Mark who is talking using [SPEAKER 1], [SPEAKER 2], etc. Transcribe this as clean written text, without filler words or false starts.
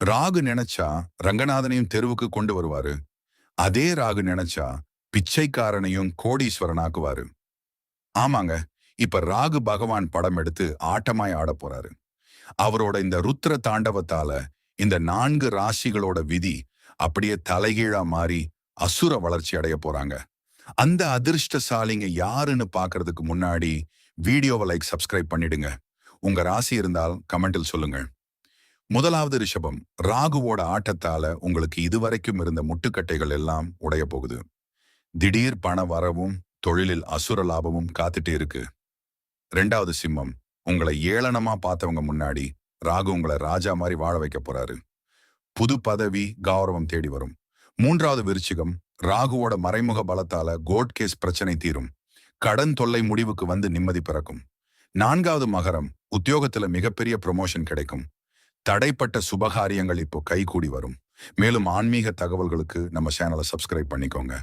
[SPEAKER 1] ராகு நினைச்சா ரங்கநாதனையும் தெருவுக்கு கொண்டு வருவாரு. அதே ராகு நினைச்சா பிச்சைக்காரனையும் கோடீஸ்வரனாக்குவாரு. ஆமாங்க. இப்ப ராகு பகவான் படம் எடுத்து ஆட்டமாய் ஆடப் போறாரு. அவரோட இந்த ருத்ர தாண்டவத்தால இந்த 4 ராசிகளோட விதி அப்படியே தலைகீழா மாறி அசுர வளர்ச்சி அடைய போறாங்க. அந்த அதிர்ஷ்டசாலிங்க யாருன்னு பார்க்கிறதுக்கு முன்னாடி வீடியோவை லைக் சப்ஸ்கிரைப் பண்ணிடுங்க. உங்க ராசி இருந்தால் கமெண்டில் சொல்லுங்க. முதலாவது ரிஷபம். ராகுவோட ஆட்டத்தால உங்களுக்கு இதுவரைக்கும் இருந்த முட்டுக்கட்டைகள் எல்லாம் உடைய போகுது. திடீர் பண வரவும் தொழிலில் அசுர லாபமும் காத்துட்டே இருக்கு. ரெண்டாவது சிம்மம். உங்களை ஏளனமா பார்த்தவங்க முன்னாடி ராகு உங்களை ராஜா மாதிரி வாழ வைக்க போறாரு. புது பதவி கௌரவம் தேடி வரும். மூன்றாவது விருச்சிகம். ராகுவோட மறைமுக பலத்தால கோர்ட் கேஸ் பிரச்சனை தீரும். கடன் தொல்லை முடிவுக்கு வந்து நிம்மதி பிறக்கும். நான்காவது மகரம். உத்தியோகத்துல மிகப்பெரிய ப்ரொமோஷன் கிடைக்கும். தடைப்பட்ட சுபகாரியங்கள் இப்போ கைகூடி வரும். மேலும் ஆன்மீக தகவல்களுக்கு நம்ம சேனலை சப்ஸ்கிரைப் பண்ணிக்கோங்க.